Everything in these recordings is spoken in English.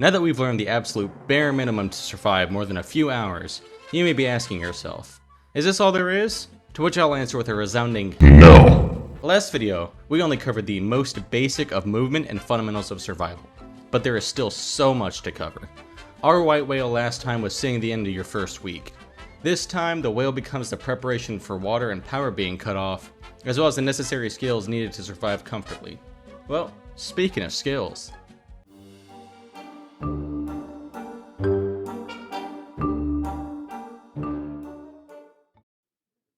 Now that we've learned the absolute bare minimum to survive more than a few hours, you may be asking yourself, is this all there is? To which I'll answer with a resounding no! Last video, we only covered the most basic of movement and fundamentals of survival, but there is still so much to cover. Our white whale last time was seeing the end of your first week. This time, the whale becomes the preparation for water and power being cut off, as well as the necessary skills needed to survive comfortably. Well, speaking of skills.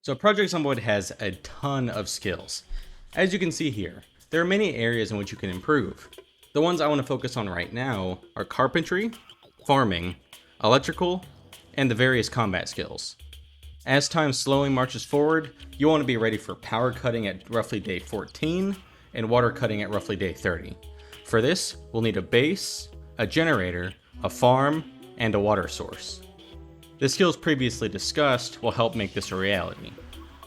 So Project Zomboid has a ton of skills. As you can see here, there are many areas in which you can improve. The ones I want to focus on right now are carpentry, farming, electrical, and the various combat skills. As time slowly marches forward, you want to be ready for power cutting at roughly day 14 and water cutting at roughly day 30. For this, we'll need a base, a generator, a farm, and a water source. The skills previously discussed will help make this a reality.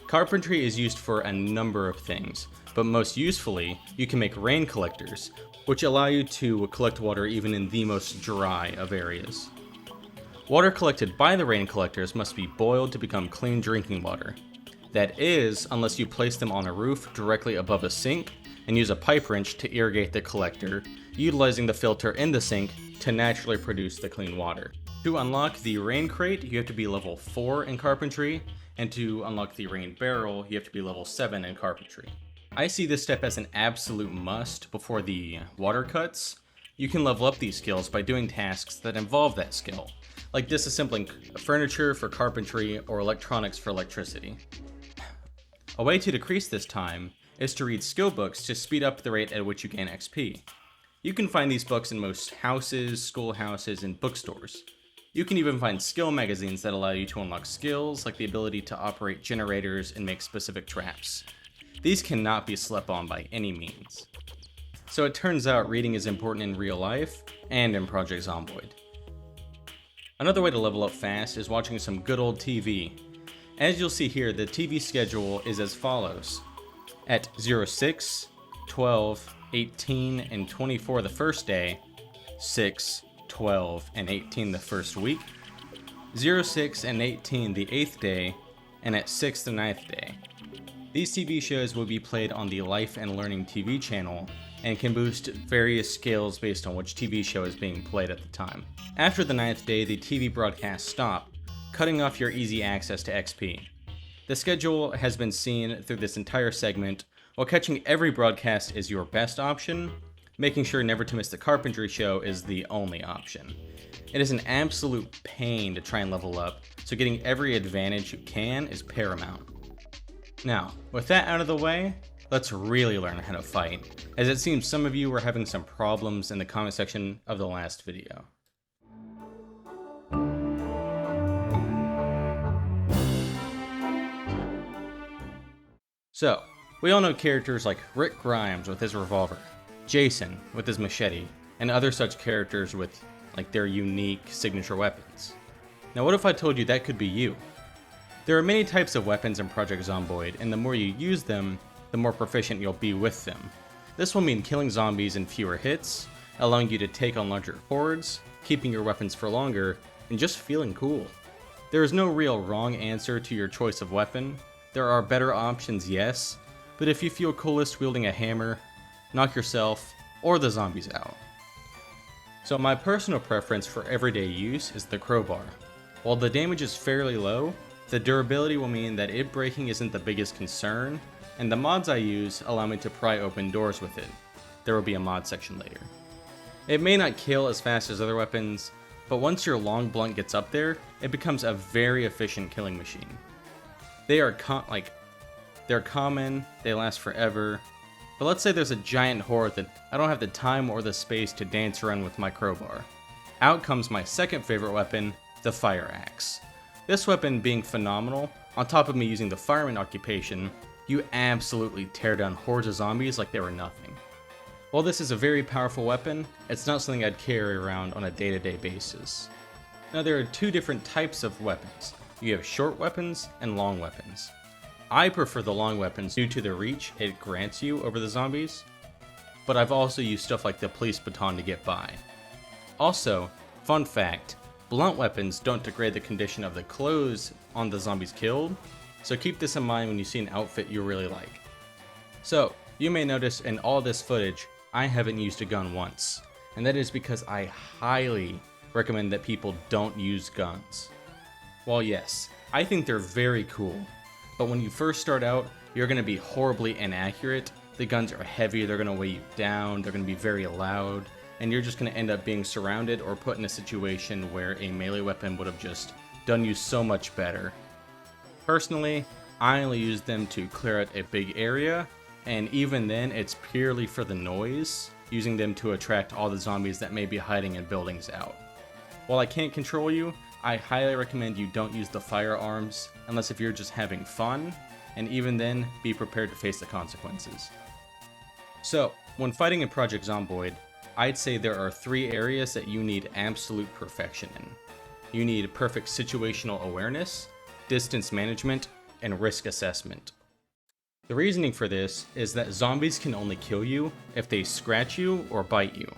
Carpentry is used for a number of things, but most usefully, you can make rain collectors, which allow you to collect water even in the most dry of areas. Water collected by the rain collectors must be boiled to become clean drinking water. That is, unless you place them on a roof directly above a sink and use a pipe wrench to irrigate the collector, utilizing the filter in the sink to naturally produce the clean water. To unlock the rain crate, you have to be level 4 in carpentry, and to unlock the rain barrel, you have to be level 7 in carpentry. I see this step as an absolute must before the water cuts. You can level up these skills by doing tasks that involve that skill, like disassembling furniture for carpentry or electronics for electricity. A way to decrease this time is to read skill books to speed up the rate at which you gain XP. You can find these books in most houses, schoolhouses, and bookstores. You can even find skill magazines that allow you to unlock skills like the ability to operate generators and make specific traps. These cannot be slept on by any means. So it turns out reading is important in real life and in Project Zomboid. Another way to level up fast is watching some good old TV. As you'll see here, the TV schedule is as follows. At 06, 12, 18, and 24 the first day, 6, 12, and 18 the first week, 06 and 18 the 8th day, and at 6th and 9th day. These TV shows will be played on the Life and Learning TV channel and can boost various skills based on which TV show is being played at the time. After the 9th day, the TV broadcasts stop, cutting off your easy access to XP. The schedule has been seen through this entire segment, while catching every broadcast is your best option. Making sure never to miss the carpentry show is the only option. It is an absolute pain to try and level up, so getting every advantage you can is paramount. Now, with that out of the way, let's really learn how to fight, as it seems some of you were having some problems in the comment section of the last video. So, we all know characters like Rick Grimes with his revolver, Jason with his machete, and other such characters with their unique signature weapons. Now what if I told you that could be you? There are many types of weapons in Project Zomboid, and the more you use them, the more proficient you'll be with them. This will mean killing zombies in fewer hits, allowing you to take on larger hordes, keeping your weapons for longer, and just feeling cool. There is no real wrong answer to your choice of weapon. There are better options, yes, but if you feel coolest wielding a hammer, knock yourself or the zombies out. So my personal preference for everyday use is the crowbar. While the damage is fairly low, the durability will mean that it breaking isn't the biggest concern, and the mods I use allow me to pry open doors with it. There will be a mod section later. It may not kill as fast as other weapons, but once your long blunt gets up there, it becomes a very efficient killing machine. They are they're common, they last forever, but let's say there's a giant horde that I don't have the time or the space to dance around with my crowbar. Out comes my second favorite weapon, the fire axe. This weapon being phenomenal, on top of me using the fireman occupation, you absolutely tear down hordes of zombies like they were nothing. While this is a very powerful weapon, it's not something I'd carry around on a day-to-day basis. Now there are two different types of weapons. You have short weapons and long weapons. I prefer the long weapons due to the reach it grants you over the zombies, but I've also used stuff like the police baton to get by. Also, fun fact, blunt weapons don't degrade the condition of the clothes on the zombies killed, so keep this in mind when you see an outfit you really like. So, you may notice in all this footage, I haven't used a gun once, and that is because I highly recommend that people don't use guns. While yes, I think they're very cool, but when you first start out, you're going to be horribly inaccurate. The guns are heavy, they're going to weigh you down, they're going to be very loud, and you're just going to end up being surrounded or put in a situation where a melee weapon would have just done you so much better. Personally, I only use them to clear out a big area, and even then it's purely for the noise, using them to attract all the zombies that may be hiding in buildings out. While I can't control you, I highly recommend you don't use the firearms unless if you're just having fun, and even then, be prepared to face the consequences. So, when fighting in Project Zomboid, I'd say there are 3 areas that you need absolute perfection in. You need perfect situational awareness, distance management, and risk assessment. The reasoning for this is that zombies can only kill you if they scratch you or bite you,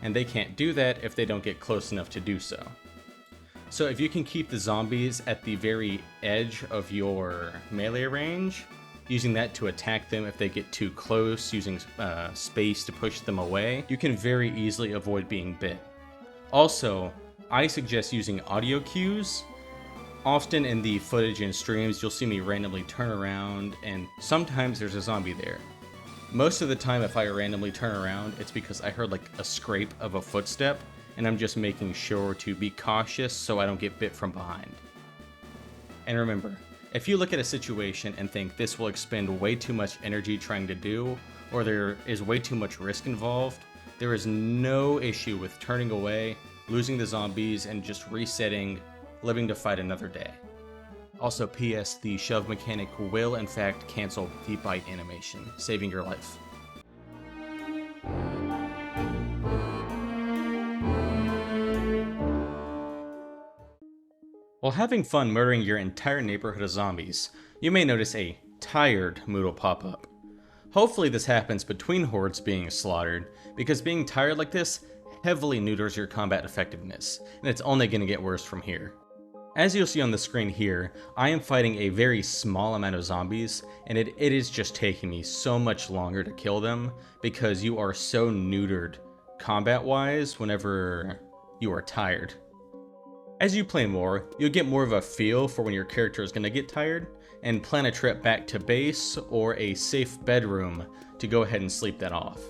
and they can't do that if they don't get close enough to do so. So if you can keep the zombies at the very edge of your melee range, using that to attack them if they get too close, using space to push them away, you can very easily avoid being bit. Also, I suggest using audio cues. Often in the footage and streams, you'll see me randomly turn around, and sometimes there's a zombie there. Most of the time, if I randomly turn around, it's because I heard like a scrape of a footstep, and I'm just making sure to be cautious so I don't get bit from behind. And remember, if you look at a situation and think this will expend way too much energy trying to do, or there is way too much risk involved, there is no issue with turning away, losing the zombies, and just resetting, living to fight another day. Also, PS, the shove mechanic will in fact cancel the bite animation, saving your life. While having fun murdering your entire neighborhood of zombies, you may notice a tired mood will pop up. Hopefully this happens between hordes being slaughtered, because being tired like this heavily neuters your combat effectiveness, and it's only going to get worse from here. As you'll see on the screen here, I am fighting a very small amount of zombies, and it is just taking me so much longer to kill them, because you are so neutered combat-wise whenever you are tired. As you play more, you'll get more of a feel for when your character is going to get tired, and plan a trip back to base or a safe bedroom to go ahead and sleep that off.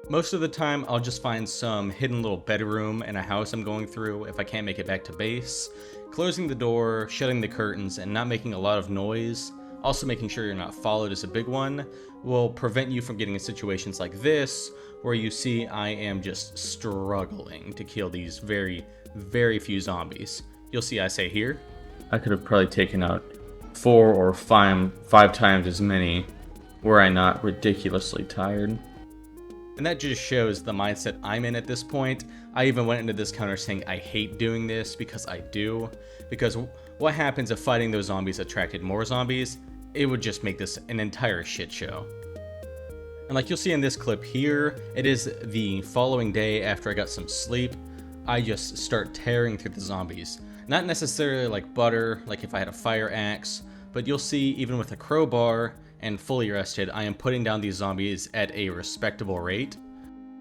Most of the time, I'll just find some hidden little bedroom in a house I'm going through if I can't make it back to base, closing the door, shutting the curtains, and not making a lot of noise, also making sure you're not followed is a big one, will prevent you from getting in situations like this, where you see I am just struggling to kill these very few zombies. You'll see I say here, I could have probably taken out 4 or 5 times as many were I not ridiculously tired. And that just shows the mindset I'm in at this point. I even went into this counter saying I hate doing this because I do. Because what happens if fighting those zombies attracted more zombies? It would just make this an entire shit show. And like you'll see in this clip here, it is the following day after I got some sleep. I just start tearing through the zombies. Not necessarily like butter, like if I had a fire axe, but you'll see even with a crowbar and fully rested, I am putting down these zombies at a respectable rate.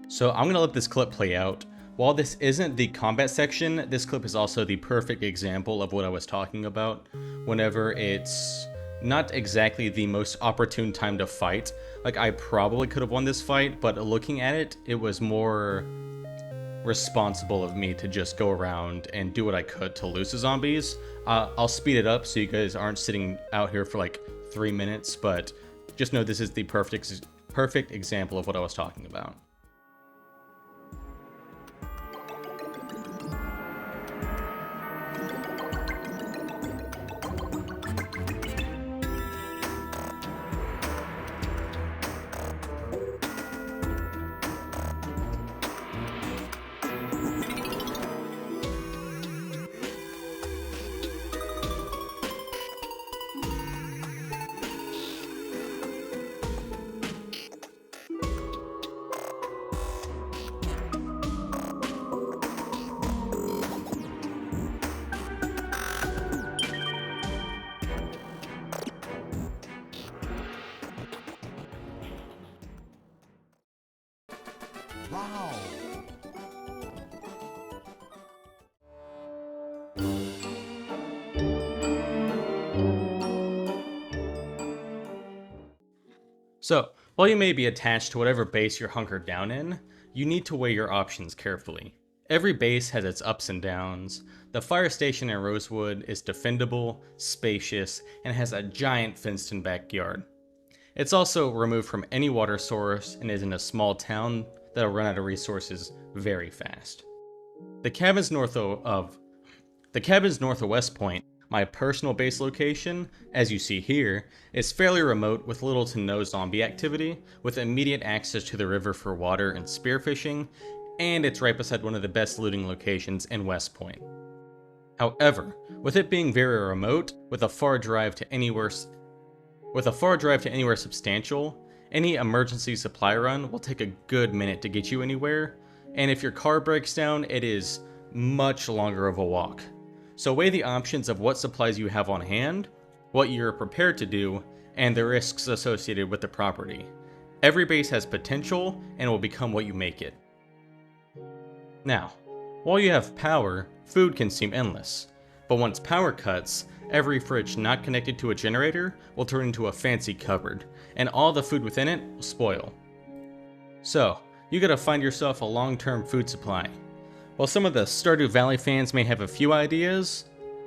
So I'm gonna let this clip play out. While this isn't the combat section, this clip is also the perfect example of what I was talking about. Whenever it's not exactly the most opportune time to fight. Like I probably could have won this fight, but looking at it, it was more responsible of me to just go around and do what I could to lose the zombies. I'll speed it up so you guys aren't sitting out here for like 3 minutes, but just know this is the perfect example of what I was talking about. So, while you may be attached to whatever base you're hunkered down in, you need to weigh your options carefully. Every base has its ups and downs. The fire station in Rosewood is defendable, spacious, and has a giant fenced-in backyard. It's also removed from any water source and is in a small town that'll run out of resources very fast. The cabins north of West Point, my personal base location, as you see here, is fairly remote with little to no zombie activity, with immediate access to the river for water and spearfishing, and it's right beside one of the best looting locations in West Point. However, with it being very remote, with a far drive to anywhere substantial, any emergency supply run will take a good minute to get you anywhere, and if your car breaks down, it is much longer of a walk. So weigh the options of what supplies you have on hand, what you're prepared to do, and the risks associated with the property. Every base has potential and will become what you make it. Now, while you have power, food can seem endless, but once power cuts, every fridge not connected to a generator will turn into a fancy cupboard, and all the food within it will spoil. So, you gotta find yourself a long-term food supply. While some of the Stardew Valley fans may have a few ideas,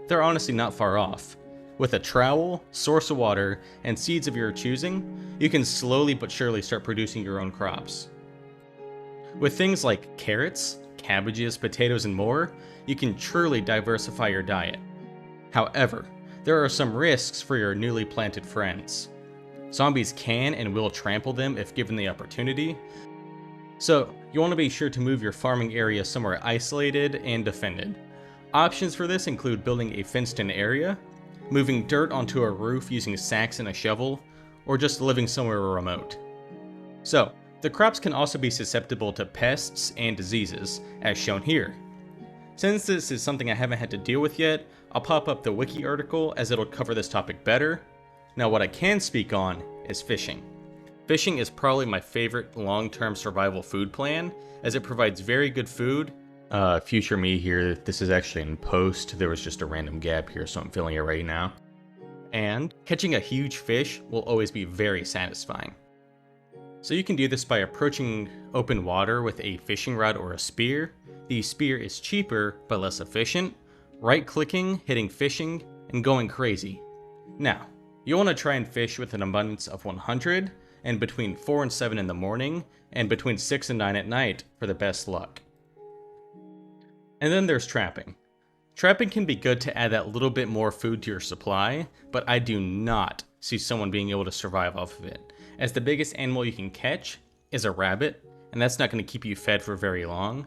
they're honestly not far off. With a trowel, source of water, and seeds of your choosing, you can slowly but surely start producing your own crops. With things like carrots, cabbages, potatoes, and more, you can truly diversify your diet. However, there are some risks for your newly planted friends. Zombies can and will trample them if given the opportunity, so you want to be sure to move your farming area somewhere isolated and defended. Options for this include building a fenced-in area, moving dirt onto a roof using sacks and a shovel, or just living somewhere remote. So, the crops can also be susceptible to pests and diseases, as shown here. Since this is something I haven't had to deal with yet, I'll pop up the wiki article as it'll cover this topic better. Now what I can speak on is fishing. Fishing is probably my favorite long-term survival food plan, as it provides very good food. Future me here, this is actually in post, there was just a random gap here, so I'm filling it right now. And catching a huge fish will always be very satisfying. So you can do this by approaching open water with a fishing rod or a spear. The spear is cheaper, but less efficient. Right-clicking, hitting fishing, and going crazy. Now, you'll want to try and fish with an abundance of 100, and between 4 and 7 in the morning, and between 6 and 9 at night for the best luck. And then there's trapping. Trapping can be good to add that little bit more food to your supply, but I do not see someone being able to survive off of it, as the biggest animal you can catch is a rabbit, and that's not going to keep you fed for very long.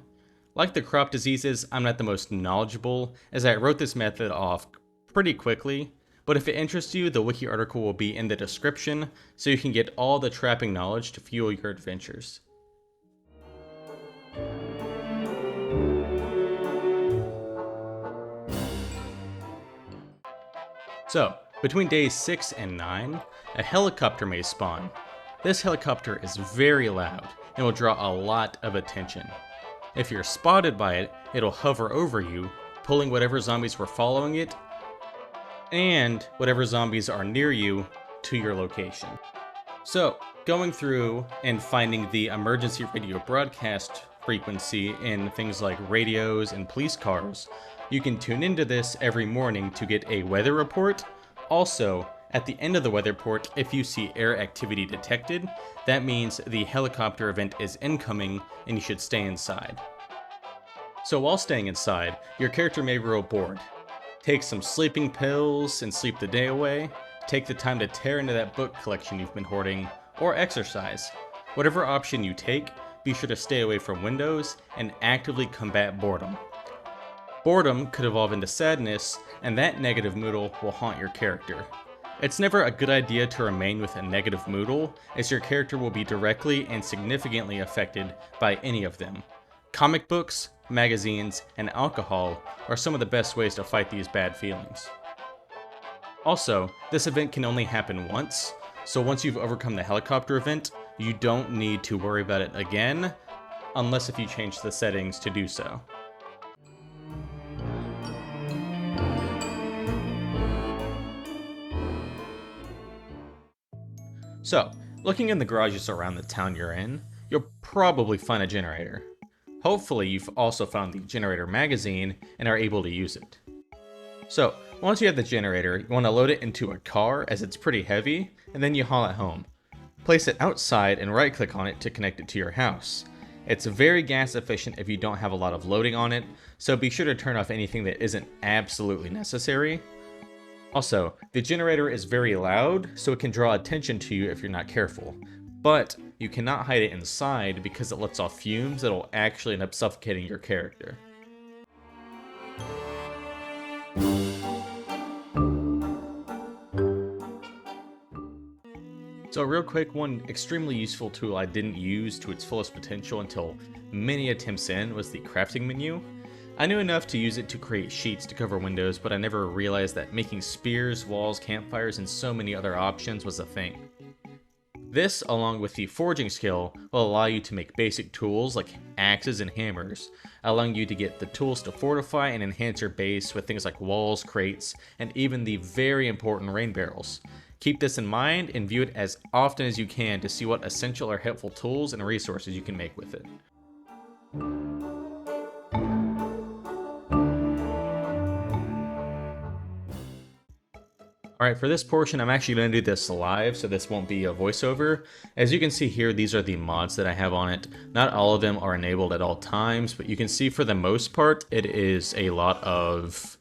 Like the crop diseases, I'm not the most knowledgeable, as I wrote this method off pretty quickly, but if it interests you, the wiki article will be in the description, so you can get all the trapping knowledge to fuel your adventures. So, between days 6 and 9, a helicopter may spawn. This helicopter is very loud and will draw a lot of attention. If you're spotted by it, it'll hover over you, pulling whatever zombies were following it, and whatever zombies are near you to your location. So, going through and finding the emergency radio broadcast frequency in things like radios and police cars, you can tune into this every morning to get a weather report. Also, at the end of the weather report, if you see air activity detected, that means the helicopter event is incoming and you should stay inside. So while staying inside, your character may grow bored. Take some sleeping pills and sleep the day away. Take the time to tear into that book collection you've been hoarding, or exercise. Whatever option you take, be sure to stay away from windows and actively combat boredom. Boredom could evolve into sadness, and that negative moodle will haunt your character. It's never a good idea to remain with a negative moodle, as your character will be directly and significantly affected by any of them. Comic books, magazines, and alcohol are some of the best ways to fight these bad feelings. Also, this event can only happen once, so once you've overcome the helicopter event, you don't need to worry about it again, unless if you change the settings to do so. So, looking in the garages around the town you're in, you'll probably find a generator. Hopefully you've also found the generator magazine and are able to use it. So, once you have the generator, you want to load it into a car as it's pretty heavy, and then you haul it home. Place it outside and right click on it to connect it to your house. It's very gas efficient if you don't have a lot of loading on it, so be sure to turn off anything that isn't absolutely necessary. Also, the generator is very loud, so it can draw attention to you if you're not careful. But you cannot hide it inside because it lets off fumes that'll actually end up suffocating your character. So real quick, one extremely useful tool I didn't use to its fullest potential until many attempts in was the crafting menu. I knew enough to use it to create sheets to cover windows, but I never realized that making spears, walls, campfires, and so many other options was a thing. This, along with the forging skill, will allow you to make basic tools like axes and hammers, allowing you to get the tools to fortify and enhance your base with things like walls, crates, and even the very important rain barrels. Keep this in mind and view it as often as you can to see what essential or helpful tools and resources you can make with it. Alright, for this portion, I'm actually going to do this live, so this won't be a voiceover. As you can see here, these are the mods that I have on it. Not all of them are enabled at all times, but you can see for the most part, it is a lot of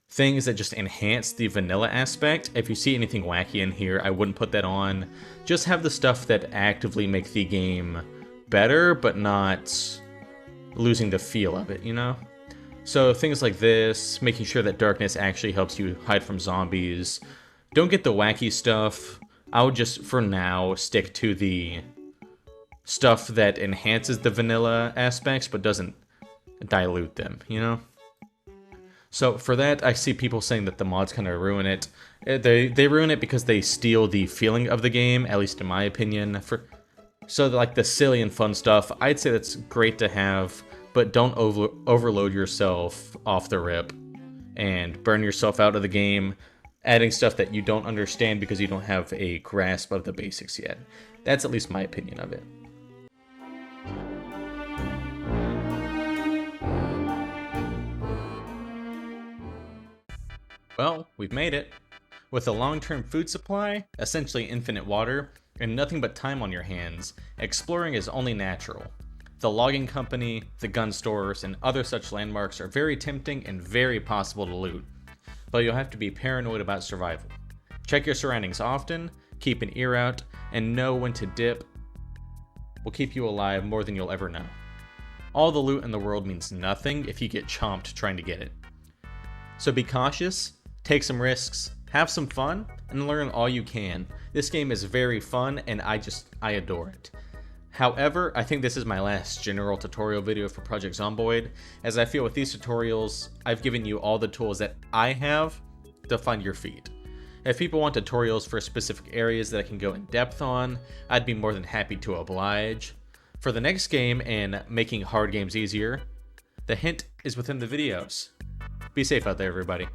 things that just enhance the vanilla aspect. If you see anything wacky in here, I wouldn't put that on. Just have the stuff that actively make the game better, but not losing the feel of it, you know? So things like this, making sure that darkness actually helps you hide from zombies. Don't get the wacky stuff. I would just, for now, stick to the stuff that enhances the vanilla aspects, but doesn't dilute them, you know? So for that, I see people saying that the mods kind of ruin it. They ruin it because they steal the feeling of the game, at least in my opinion. So like the silly and fun stuff, I'd say that's great to have, but don't overload yourself off the rip and burn yourself out of the game, adding stuff that you don't understand because you don't have a grasp of the basics yet. That's at least my opinion of it. Well, we've made it. With a long-term food supply, essentially infinite water, and nothing but time on your hands, exploring is only natural. The logging company, the gun stores, and other such landmarks are very tempting and very possible to loot, but you'll have to be paranoid about survival. Check your surroundings often, keep an ear out, and know when to dip will keep you alive more than you'll ever know. All the loot in the world means nothing if you get chomped trying to get it. So be cautious, take some risks, have some fun, and learn all you can. This game is very fun, and I adore it. However, I think this is my last general tutorial video for Project Zomboid, as I feel with these tutorials, I've given you all the tools that I have to find your feet. If people want tutorials for specific areas that I can go in depth on, I'd be more than happy to oblige. For the next game and making hard games easier, the hint is within the videos. Be safe out there, everybody.